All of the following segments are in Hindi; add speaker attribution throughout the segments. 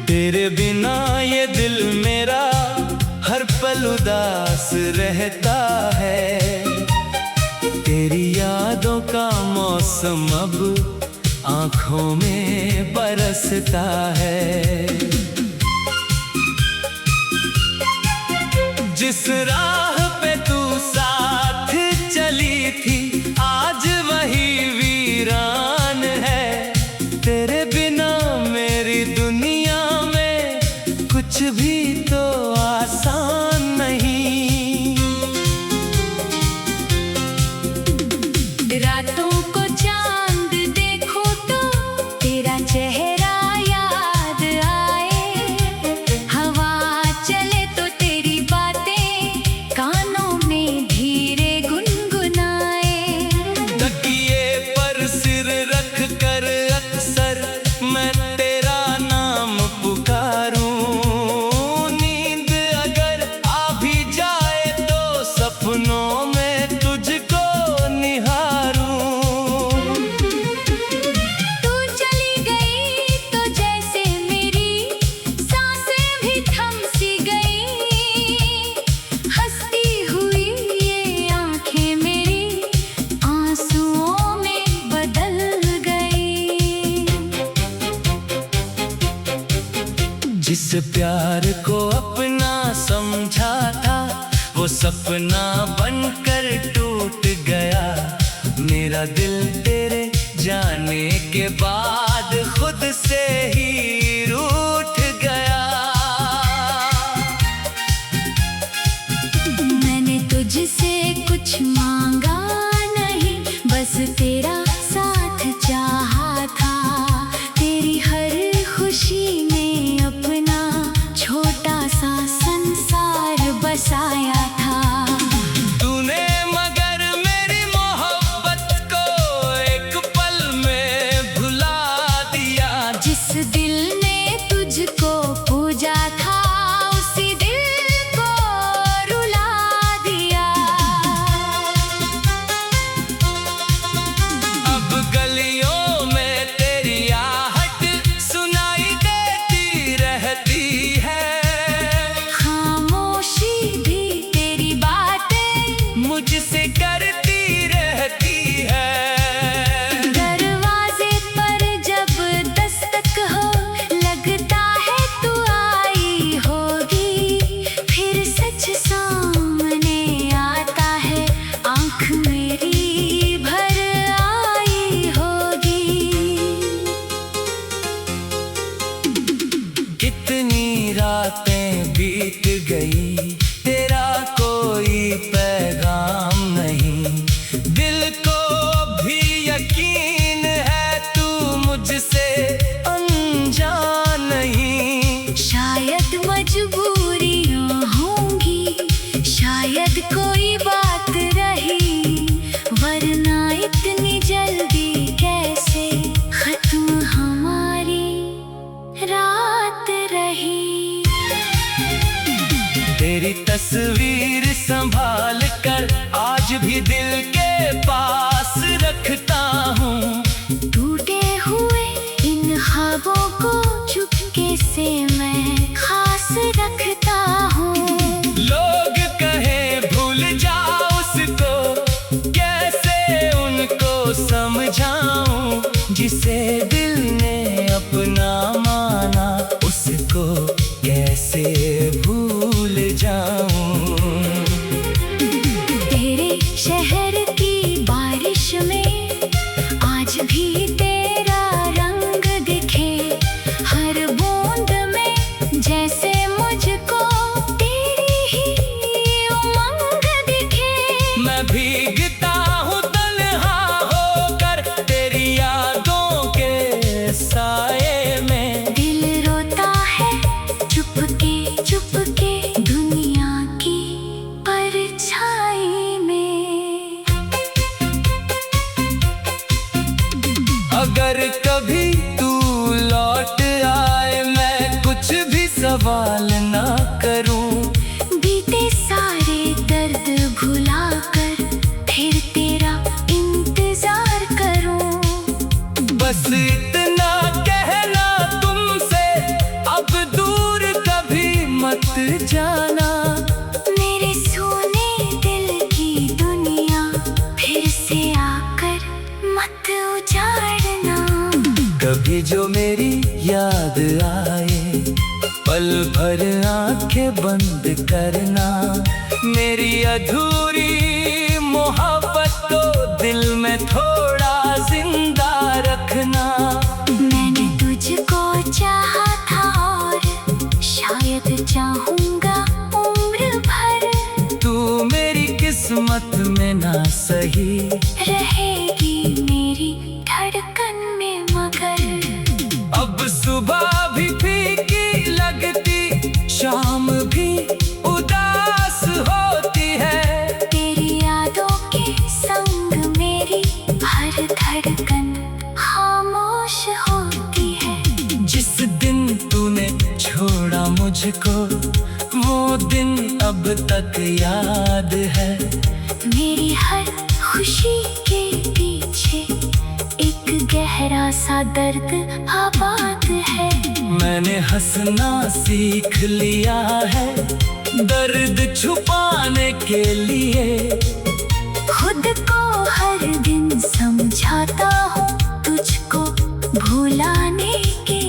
Speaker 1: तेरे बिना ये दिल मेरा हर पल उदास रहता है। तेरी यादों का मौसम अब आँखों में बरसता है। जिस राह पे तू साथ चली थी आज वही वीरान है। तेरे बिना मेरी दुनिया में कुछ भी तो आसान नहीं।
Speaker 2: रातों को चांद देखो तो तेरा चेहरा याद आए। हवा चले तो तेरी बातें कानों में धीरे गुनगुनाए।
Speaker 1: तकिए पर सिर रख कर अक्सर मैं तेरा नाम पुकारूं। नींद अगर आ भी जाए तो सपनों में तुझको निहारूं।
Speaker 2: तू चली गई तो जैसे मेरी सांसें भी थम सी गई। हंसती हुई ये आंखें मेरी आंसुओं में बदल गई।
Speaker 1: जिस प्यार को अपना समझा था वो सपना बनकर टूट गया। मेरा दिल तेरे जाने के बाद खुद से ही रूठ गया।
Speaker 2: मैंने तुझसे कुछ मांगा नहीं, बस तेरा साथ चाहा था। तेरी हर खुशी में अपना छोटा सा संसार बसाया था।
Speaker 1: तूने मगर मेरी मोहब्बत को एक पल में भुला दिया।
Speaker 2: जिस दिल ने तुझको पूजा था उसी दिल को रुला दिया।
Speaker 1: अब गलियों में तेरी आहट सुनाई देती रहती है।
Speaker 2: खामोशी भी तेरी बातें
Speaker 1: मुझसे करती रहती है।
Speaker 2: दरवाजे पर जब दस्तक हो लगता है तू आई होगी। फिर सच सामने आता है आँख मेरी भर आई होगी।
Speaker 1: कितनी रातें बीत गई तेरा कोई पैगाम नहीं। दिल को भी यकीन है तू मुझसे अनजान नहीं।
Speaker 2: शायद मजबूरियां होंगी, शायद कोई बात रही, वरना इतनी जल्दी कैसे खत्म हमारी रात रही।
Speaker 1: तेरी तस्वीर संभाल कर आज भी दिल के पास रखता हूँ।
Speaker 2: टूटे हुए इन ख्वाबों को चुपके से मैं खास रखता हूँ।
Speaker 1: लोग कहें भूल जाओ उसको, कैसे उनको समझाऊं। जिसे दिल ने अपना माना उसको कैसे भूल जाऊं।
Speaker 2: तेरे शहर की बारिश में आज
Speaker 1: आंखें बंद करना, मेरी अधूरी मोहब्बत को दिल में थोड़ा जिंदा रखना।
Speaker 2: मैंने तुझको चाहा था और शायद चाहूंगा उम्र भर।
Speaker 1: तू मेरी किस्मत में ना सही
Speaker 2: रहेगी मेरी धड़कन में मगर।
Speaker 1: अब सुबह भी फीकी लगती, शाम भी उदास होती है।
Speaker 2: तेरी यादों के संग मेरी हर धड़कन खामोश होती है।
Speaker 1: जिस दिन तूने छोड़ा मुझको, वो दिन अब तक याद है।
Speaker 2: मेरी हर खुशी के पीछे एक गहरा सा दर्द आबाद है।
Speaker 1: मैंने हंसना सीख लिया है दर्द छुपाने के लिए।
Speaker 2: खुद को हर दिन समझाता हूँ तुझको भुलाने के।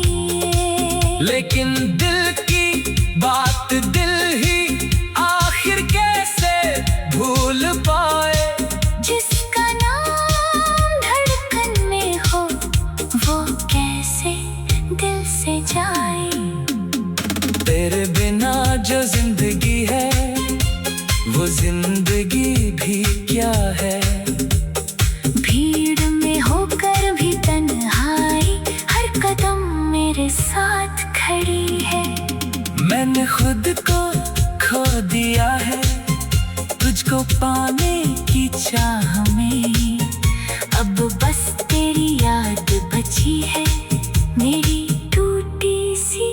Speaker 1: लेकिन दिल की बात दिल ही आखिर कैसे भूल पाए।
Speaker 2: जिसका नाम धड़कन में हो वो कैसे दिल से जाए।
Speaker 1: तेरे बिना जो जिंदगी है, वो जिंदगी भी क्या है।
Speaker 2: भीड़ में होकर भी तन्हाई हर कदम मेरे साथ खड़ी है।
Speaker 1: मैंने खुद को खो दिया है तुझको पाने की चाह में। अब बस तेरी याद बची है मेरी टूटी सी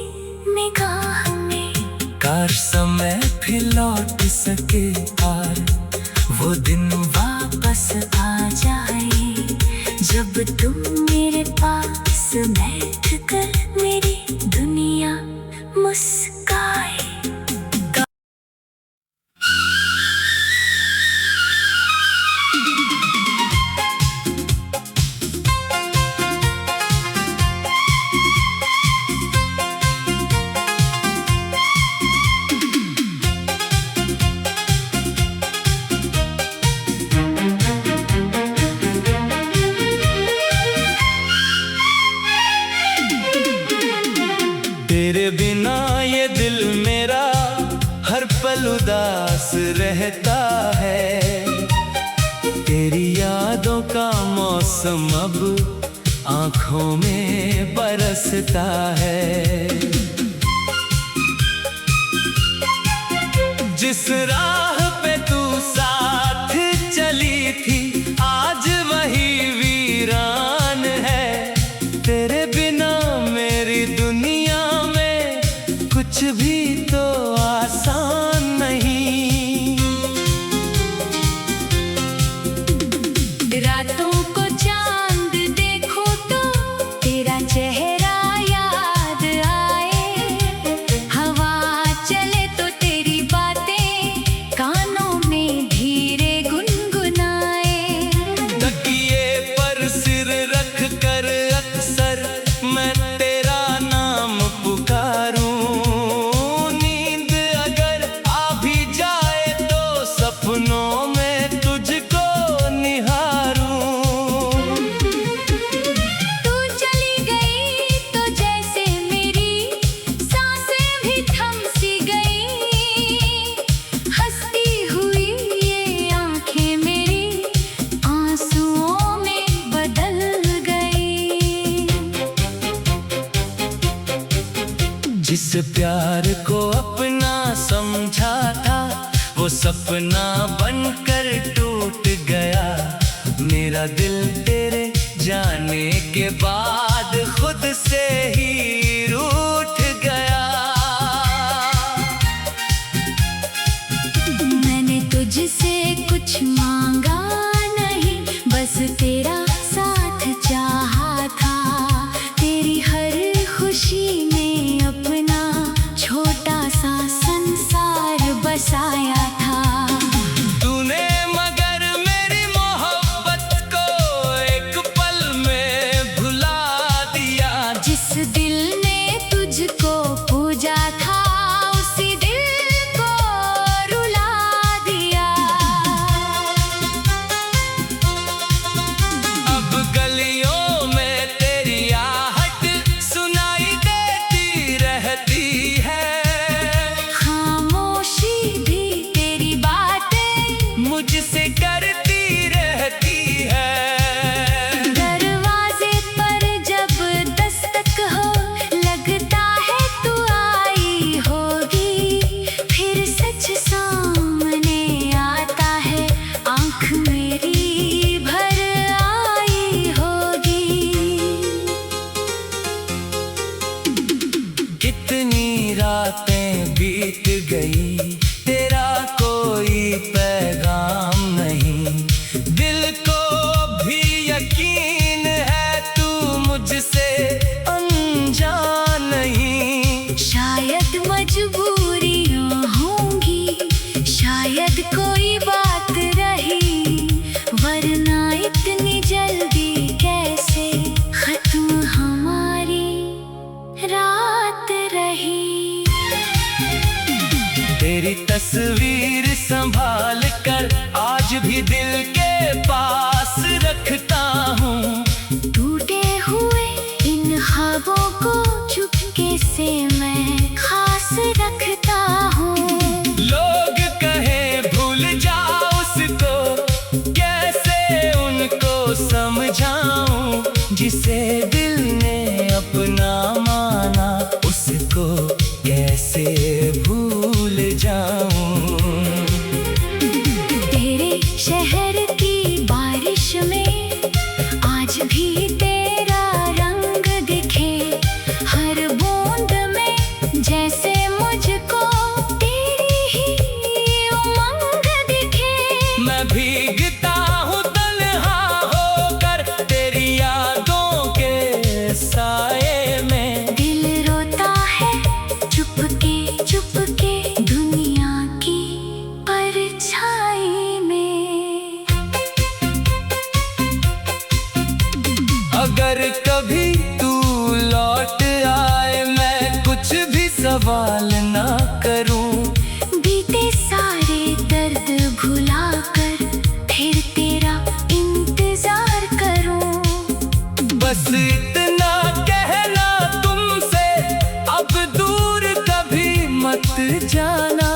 Speaker 1: निगाह में। काश समय फिर लौट सके और वो दिन वापस आ जाए, जब तुम मेरे पास बैठ कर मेरी दुनिया मुस्काए। तेरे बिना ये दिल मेरा हर पल उदास रहता है। तेरी यादों का मौसम अब आँखों में बरसता है। जिस राह पे तू साथ चली थी आज वही वीरान है। तेरे बिना मेरी दुनिया में कुछ भी तो आसान नहीं।
Speaker 2: रातों को चांद देखो तो तेरा चेहरा याद आए। हवा चले तो तेरी बातें कानों में धीरे गुनगुनाए।
Speaker 1: तकिए पर सिर रख कर अक्सर मैं तेरा नाम पुकारूं। नींद अगर आ भी जाए तो सपनों में तुझको निहारूं।
Speaker 2: तू चली गई तो जैसे मेरी सांसें भी थम सी गई। हंसती हुई ये आंखें मेरी आंसुओं में बदल गई।
Speaker 1: जिस प्यार को अपना समझा था वो सपना बनकर टूट गया। मेरा दिल तेरे जाने के बाद खुद से ही रूठ गया।
Speaker 2: मैंने तुझसे कुछ मांगा नहीं, बस तेरा साथ चाहा था। तेरी हर खुशी में अपना छोटा सा संसार बसाया था।
Speaker 1: तूने मगर मेरी मोहब्बत को एक पल में भुला दिया।
Speaker 2: जिस दिल
Speaker 1: तस्वीर संभाल कर आज भी दिल के पास रखता हूँ।
Speaker 2: टूटे हुए इन ख्वाबों को चुपके से मैं खास रखता हूँ।
Speaker 1: लोग कहे भूल जाओ उसको, कैसे उनको समझाऊं। जिसे दिल ने अपना माना उसको कैसे भूल जाऊं।
Speaker 2: तेरे शहर की बारिश में आज भी तेरा रंग दिखे, हर बूंद में जैसे मुझको तेरी ही उमंग दिखे।
Speaker 1: मैं भीगता हूँ तन्हा होकर तेरी यादों के साए में।
Speaker 2: दिल रोता है चुपके चुपके दुनिया की परछाई में।
Speaker 1: अगर कभी तू लौट आए मैं कुछ भी सवाल ना करूं।
Speaker 2: बीते सारे दर्द भुला कर फिर तेरा इंतजार करूं।
Speaker 1: बस इतना कहना तुमसे, अब दूर कभी मत जाना।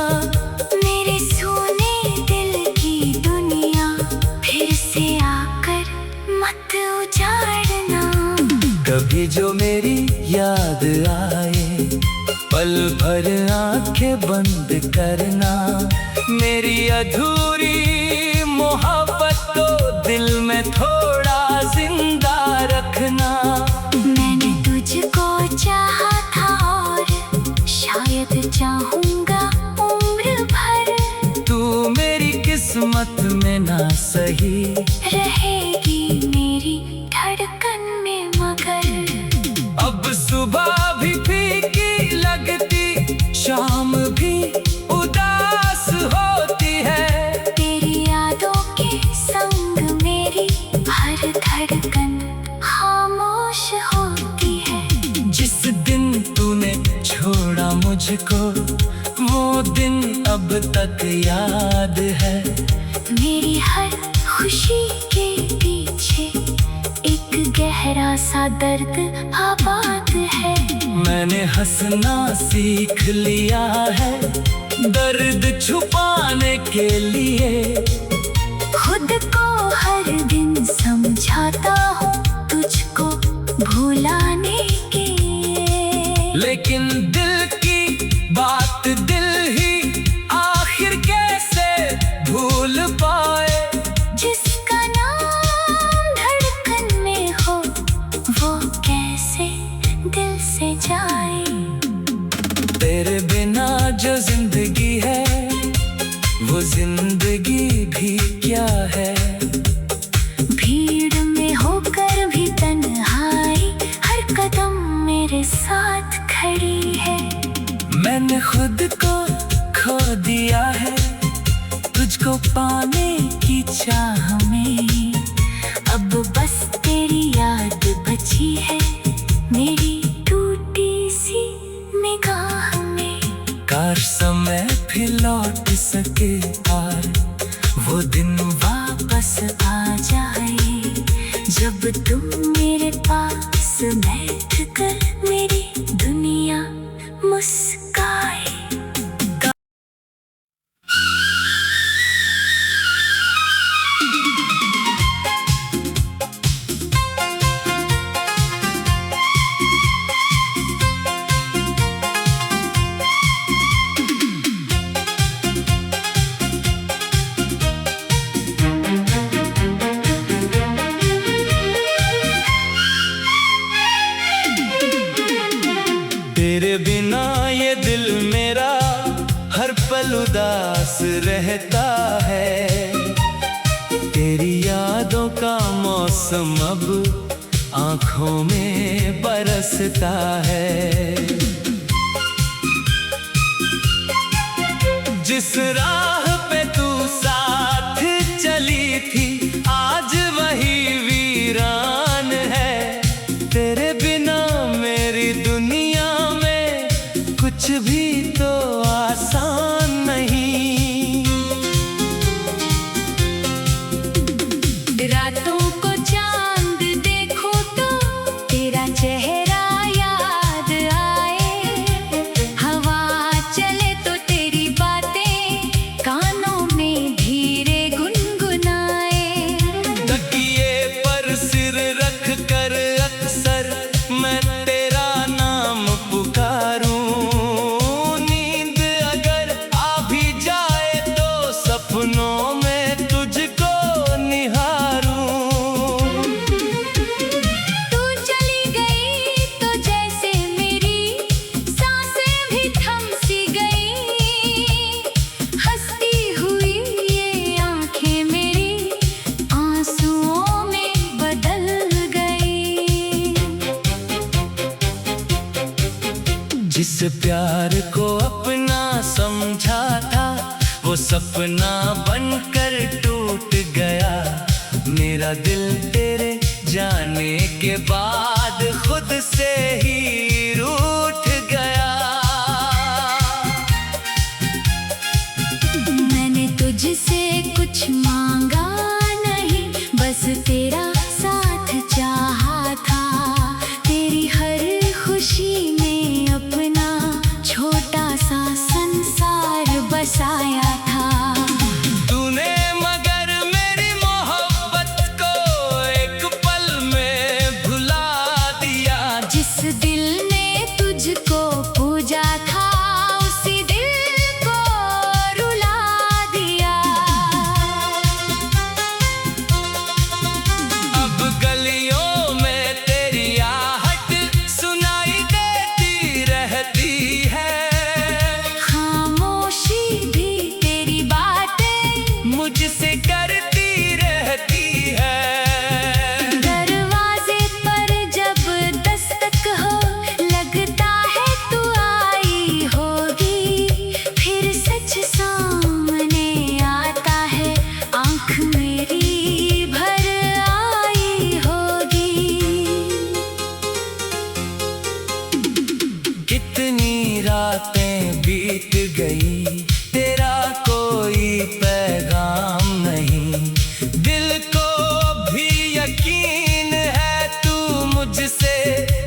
Speaker 2: मेरे सोने दिल की दुनिया फिर से आकर मत उजाड़ना।
Speaker 1: कभी जो मेरी याद आए पल भर आंखें बंद करना। मेरी अधूरी मोहब्बत को दिल में थोड़ा जिंदा रखना।
Speaker 2: मैंने तुझको चाहा था और शायद चाहूंगा उम्र भर।
Speaker 1: तू मेरी किस्मत में ना सही
Speaker 2: रहेगी मेरी धड़कन में मगर।
Speaker 1: अब सुबह भी फीकी लगती, शाम भी उदास होती है।
Speaker 2: तेरी यादों के संग मेरी हर धड़कन खामोश होती है।
Speaker 1: जिस दिन तूने छोड़ा मुझको वो दिन अब तक याद है।
Speaker 2: मेरी हर खुशी के पीछे एक गहरा सा दर्द आबाद है।
Speaker 1: मैंने हंसना सीख लिया है दर्द छुपाने के लिए।
Speaker 2: खुद को हर दिन समझाता हूँ तुझको भुलाने के लिए।
Speaker 1: लेकिन दिल की बात दिल ही आखिर कैसे भूल पाए।
Speaker 2: जिसका नाम धड़कन में हो वो कैसे दिल से जाए।
Speaker 1: तेरे बिना जो जिंदगी है वो जिंदगी भी क्या है।
Speaker 2: भीड़ में होकर भी तन्हाई हर कदम मेरे साथ खड़ी है।
Speaker 1: मैंने खुद को खो दिया है तुझको पाने की चाह में। अब बस तेरी याद बची है मेरी टूटी सी निगाह में। काश समय भी लौट सके और वो दिन वापस आ जाए जब तुम मेरे पास बैठ कर मेरी दुनिया मुस्काए। तेरे बिना ये दिल मेरा हर पल उदास रहता है। तेरी यादों का मौसम अब आँखों में बरसता है। जिस राह पे तू साथ चली थी आज वही वीरान है। तेरे बिना मेरी दुनिया में कुछ भी तो आसान नहीं। जिस प्यार को अपना समझा था वो सपना बनकर टूट गया। मेरा दिल तेरे जाने के बाद खुद से ही रूठ गया।
Speaker 2: मैंने तुझसे कुछ मांगा नहीं, बस तेरा साथ चाहा था। तेरी हर खुशी में अपना छोटा सा संसार बसाया था।
Speaker 1: तूने मगर मेरी मोहब्बत को एक पल में भुला दिया।
Speaker 2: जिस दिल ने तुझको पूजा था उसी दिल को रुला दिया।
Speaker 1: अब गलियों में तेरी आहट सुनाई देती रहती है।
Speaker 2: खामोशी भी तेरी बातें
Speaker 1: मुझसे करती रहती है।
Speaker 2: दरवाजे पर जब दस्तक हो लगता है तू आई होगी। फिर सच सामने आता है आँख मेरी भर आई होगी।
Speaker 1: कितनी रातें बीत गई तेरा कोई पैगाम नहीं। दिल को भी यकीन है तू मुझसे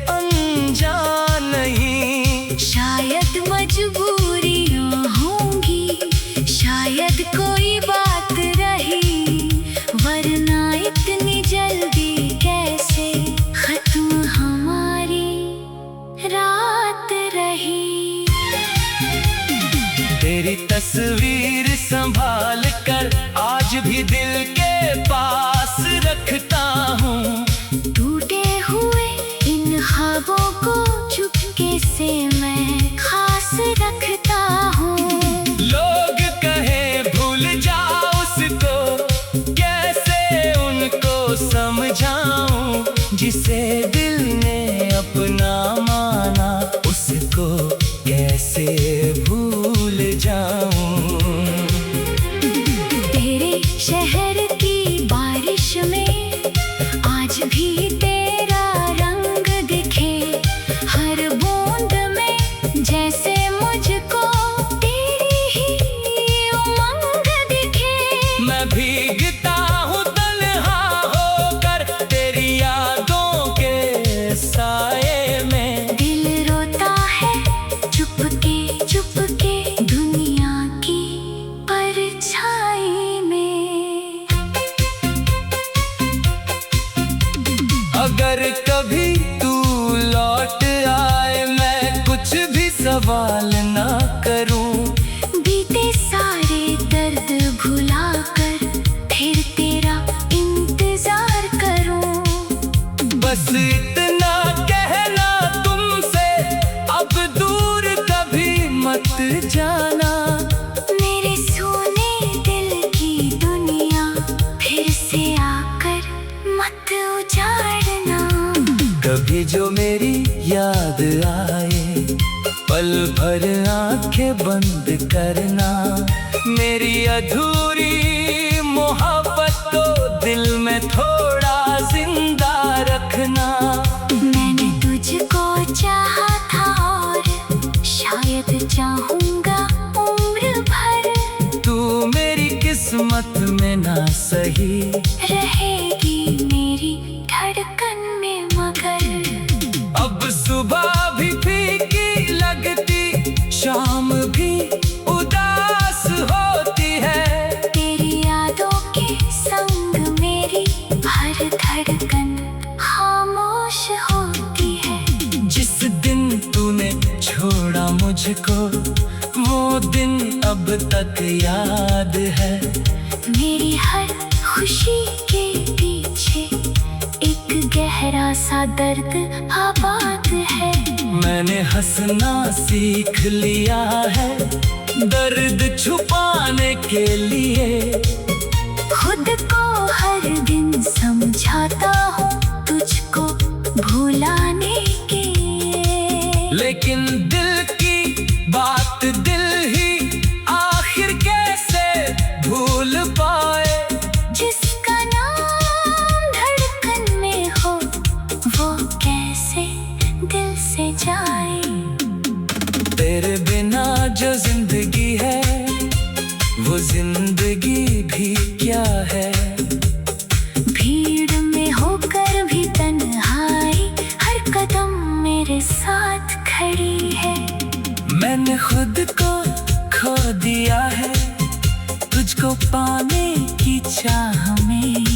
Speaker 1: अनजान नहीं।
Speaker 2: शायद मजबूरियां होंगी, शायद कोई बात रही, वरना इतनी जल्दी कैसे खत्म हमारी रात रही।
Speaker 1: तेरी तस्वीर संभाल कर आज भी दिल के पास रखता हूँ।
Speaker 2: टूटे हुए इन ख्वाबों को चुपके से मैं खास रखता हूँ।
Speaker 1: लोग कहें भूल जाओ उसको, कैसे उनको समझाऊं। जिसे दिल ने अपना माना उसको कैसे भूल जाऊं।
Speaker 2: तेरे शहर की बारिश में आज भी तेरा रंग दिखे। हर बूंद में जैसे मुझको तेरी ही उमंग दिखे।
Speaker 1: मैं भीगता हूँ तन्हा होकर तेरी यादों के साए में।
Speaker 2: दिल रोता है चुपके चुपके दुनिया की परछाई में।
Speaker 1: अगर कभी तू लौट आए मैं कुछ भी सवाल ना करूं।
Speaker 2: बीते सारे दर्द भुलाकर फिर तेरा इंतजार करूं।
Speaker 1: बस इतना कहना तुमसे अब दूर कभी मत जाना।
Speaker 2: मेरे सोने दिल की दुनिया फिर से आकर मत उजाड़ना।
Speaker 1: कभी जो मेरी याद आए पल भर आंखें बंद करना। मेरी अधूरी मोहब्बत को दिल में थोड़ा जिंदा रखना।
Speaker 2: मैंने तुझको चाहा था और शायद चाहूंगा उम्र भर।
Speaker 1: तू मेरी किस्मत में ना सही
Speaker 2: रहेगी मेरी धड़कन में मगर।
Speaker 1: अब सुबह भी फीकी लगती शाम भी उदास होती है।
Speaker 2: तेरी यादों के संग मेरी हर धड़कन खामोश होती है।
Speaker 1: जिस दिन तूने छोड़ा मुझको वो दिन अब तक याद है।
Speaker 2: मेरी हर खुशी के पीछे एक गहरा सा दर्द आबाद है।
Speaker 1: मैंने हंसना सीख लिया है दर्द छुपाने के लिए।
Speaker 2: खुद को हर दिन समझाता हूँ तुझको भुलाने के।
Speaker 1: लेकिन दिल की जो जिंदगी है वो जिंदगी भी क्या है।
Speaker 2: भीड़ में होकर भी तन्हाई हर कदम मेरे साथ खड़ी है।
Speaker 1: मैंने खुद को खो दिया है तुझको पाने की चाह में।